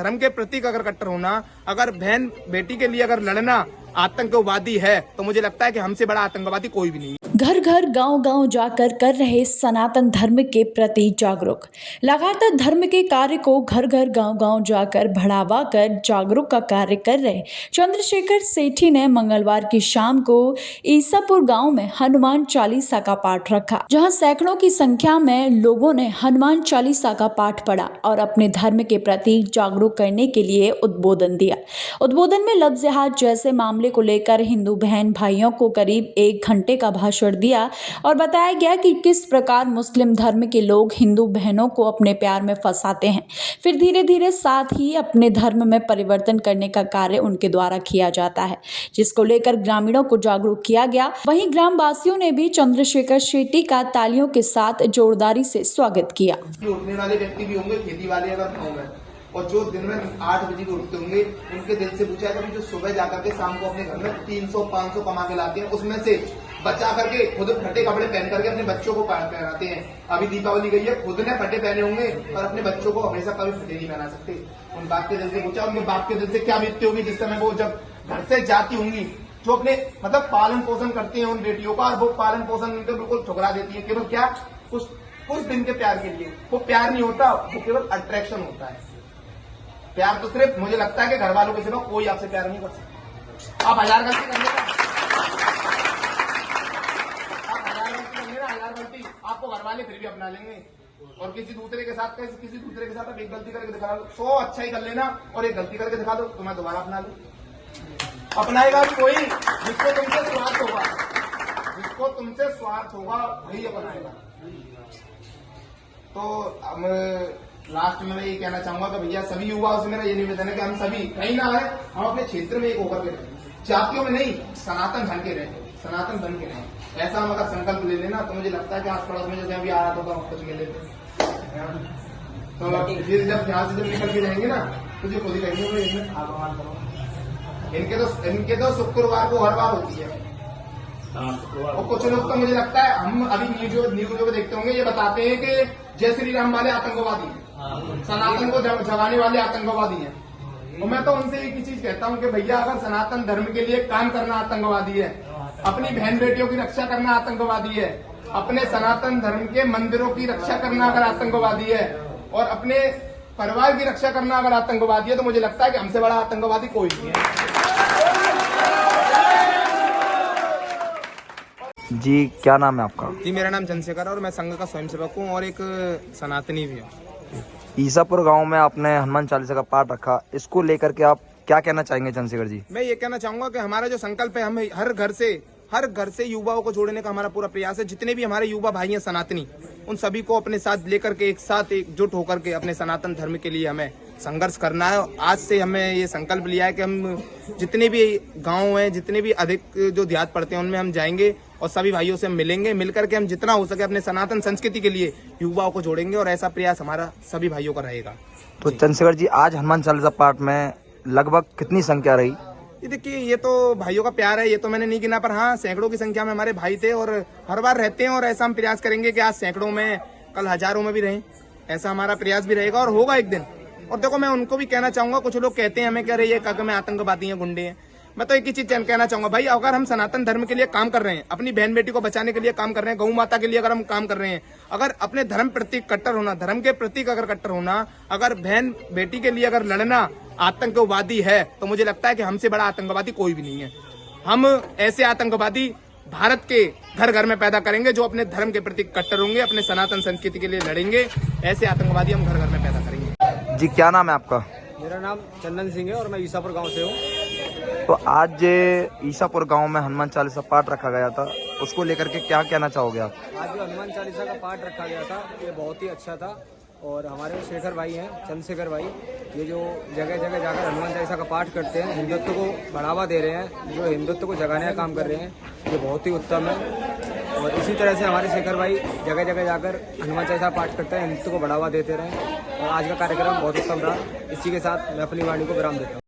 धर्म के प्रतीक अगर कट्टर होना, अगर बहन बेटी के लिए अगर लड़ना आतंकवादी है, तो मुझे लगता है कि हमसे बड़ा आतंकवादी कोई भी नहीं है। घर घर गांव गांव जाकर कर रहे सनातन धर्म के प्रति जागरूक। लगातार धर्म के कार्य को घर घर गांव गांव जाकर बढ़ावा कर जागरूक का कार्य कर रहे चंद्रशेखर सेठी ने मंगलवार की शाम को ईसापुर गांव में हनुमान चालीसा का पाठ रखा, जहां सैकड़ों की संख्या में लोगों ने हनुमान चालीसा का पाठ पढ़ा और अपने धर्म के प्रति जागरूक करने के लिए उद्बोधन दिया। उद्बोधन में लफ्ज़ जिहाद जैसे मामले को लेकर हिंदू बहन भाइयों को करीब 1 घंटे का भाषण दिया और बताया गया कि किस प्रकार मुस्लिम धर्म के लोग हिंदू बहनों को अपने प्यार में फंसाते हैं, फिर धीरे धीरे साथ ही अपने धर्म में परिवर्तन करने का कार्य उनके द्वारा किया जाता है, जिसको लेकर ग्रामीणों को जागरूक किया गया। वहीं ग्रामवासियों ने भी चंद्रशेखर शेट्टी का तालियों के साथ जोरदारी से स्वागत किया। उठने वाले व्यक्ति भी होंगे, खेती वाले अगर गाँव में, और जो दिन में 8 बजे को उठते होंगे, उनके दिल से पूछा कभी जो सुबह जाकर के शाम को अपने घर में 300-500 कमा के लाते हैं, उसमें से बचा करके खुद फटे कपड़े पहन करके अपने बच्चों को पहनाते हैं। अभी दीपावली गई है, खुद ने फटे पहने होंगे और अपने बच्चों को हमेशा कभी फटे नहीं पहना सकते। उन बाप के दिल से पूछा, उनके बाप के दिल से क्या बीतती होगी जिस समय वो जब घर से जाती होंगी, जो अपने मतलब पालन पोषण करती है उन बेटियों का, और वो पालन पोषण उनको बिल्कुल ठुकरा देती है। केवल क्या, कुछ दिन के प्यार के लिए। वो प्यार नहीं होता, वो केवल अट्रैक्शन होता है। प्यार तो सिर्फ मुझे लगता है कि घर वालों के सिवा कोई आपसे प्यार नहीं कर सकता। आप 1000 गलती कर लेना, हजार गलती आपको घर वाले फिर भी अपना लेंगे, और किसी दूसरे के साथ आप एक गलती करके दिखा लो, 100 अच्छा ही कर लेना और एक गलती करके दिखा दो, तुम्हें दोबारा अपना लो। अपनाएगा भी कोई जिसको तुमसे स्वार्थ होगा वही अपनाएगा। तो लास्ट में मैं ये कहना चाहूंगा कि भैया सभी युवाओं से मेरा ये निवेदन है कि हम सभी कहीं ना है, हम अपने क्षेत्र में एक होकर के रहें, जातियों में नहीं, सनातन धन के रहें, सनातन धन के रहें। ऐसा हम अगर संकल्प ले लेना तो मुझे लगता है कि आस पड़ोस में जैसे अभी आ रहा था कुछ मिले थे, तो फिर जब यहाँ से जब निकल के जाएंगे ना तो जो खुद ही कहेंगे इसमें भगवान करो। इनके तो शुक्रवार को हर बार होती है, और कुछ लोग तो मुझे लगता है हम अभी न्यूज़ को देखते होंगे, ये बताते हैं कि जय श्री राम वाले आतंकवादी हैं, सनातन को जगाने वाले आतंकवादी हैं। और मैं तो उनसे एक ही चीज कहता हूं कि भैया अगर सनातन धर्म के लिए काम करना आतंकवादी है, अपनी बहन बेटियों की रक्षा करना आतंकवादी है, अपने सनातन धर्म के मंदिरों की रक्षा करना अगर आतंकवादी है, और अपने परिवार की रक्षा करना अगर आतंकवादी है, तो मुझे लगता है कि हमसे बड़ा आतंकवादी कोई नहीं है। जी क्या नाम है आपका? जी मेरा नाम चंद्रशेखर है और मैं संघ का स्वयंसेवक हूँ और एक सनातनी भी हूँ। ईसापुर गांव में आपने हनुमान चालीसा का पाठ रखा, इसको लेकर के आप क्या कहना चाहेंगे चंद्रशेखर जी? मैं ये कहना चाहूंगा कि हमारा जो संकल्प है, हम हर घर से युवाओं को जोड़ने का हमारा पूरा प्रयास है। जितने भी हमारे युवा भाई हैं सनातनी, उन सभी को अपने साथ लेकर के एक साथ एकजुट होकर के अपने सनातन धर्म के लिए हमें संघर्ष करना है। आज से हमें ये संकल्प लिया है कि हम जितने भी गांव हैं, जितने भी अधिक जो देहात पड़ते हैं, उनमें हम जाएंगे और सभी भाइयों से हम मिलेंगे, मिलकर के हम जितना हो सके अपने सनातन संस्कृति के लिए युवाओं को जोड़ेंगे, और ऐसा प्रयास हमारा सभी भाइयों का रहेगा। तो चंद्रशेखर जी आज हनुमान चालीसा पाठ में लगभग कितनी संख्या रही? ये देखिए, ये तो भाइयों का प्यार है, ये तो मैंने नहीं गिना, पर हाँ सैकड़ों की संख्या में हमारे भाई थे और हर बार रहते हैं, और ऐसा हम प्रयास करेंगे कि आज सैकड़ों में, कल हजारों में भी रहें। ऐसा हमारा प्रयास भी रहेगा और होगा एक दिन। और देखो मैं उनको भी कहना चाहूंगा, कुछ लोग कहते हैं हमें कह रहे ये काका में आतंकवादी हैं, गुंडे हैं। मैं तो एक ही चीज कहना चाहूंगा, भाई अगर हम सनातन धर्म के लिए काम कर रहे हैं, अपनी बहन बेटी को बचाने के लिए काम कर रहे हैं, गौ माता के लिए अगर हम काम कर रहे हैं, अगर अपने धर्म प्रतीक कट्टर होना, धर्म के प्रतीक अगर कट्टर होना, अगर बहन बेटी के लिए अगर लड़ना आतंकवादी है, तो मुझे लगता है कि हमसे बड़ा आतंकवादी कोई भी नहीं है। हम ऐसे आतंकवादी भारत के घर घर में पैदा करेंगे जो अपने धर्म के प्रति कट्टर होंगे, अपने सनातन संस्कृति के लिए लड़ेंगे। ऐसे आतंकवादी हम घर घर में पैदा करेंगे। जी क्या नाम है आपका? मेरा नाम चंदन सिंह है और मैं ईसापुर गांव से हूँ। तो आज ईसापुर गांव में हनुमान चालीसा पाठ रखा गया था, उसको लेकर के क्या कहना चाहोगे आप? आज जो हनुमान चालीसा का पाठ रखा गया था ये बहुत ही अच्छा था, और हमारे जो शेखर भाई हैं, चंद्रशेखर भाई, ये जो जगह जगह जाकर हनुमान चालीसा का पाठ करते हैं, हिंदुत्व को बढ़ावा दे रहे हैं, जो हिंदुत्व को जगाने का काम कर रहे हैं, ये बहुत ही उत्तम है। और इसी तरह से हमारे शेखर भाई जगह जगह जाकर हनुमान चालीसा पाठ करते हैं, हिंदुत्व को बढ़ावा देते रहें। और आज का कार्यक्रम बहुत उत्तम रहा। इसी के साथ मैं अपनी वाणी को विराम देता हूँ।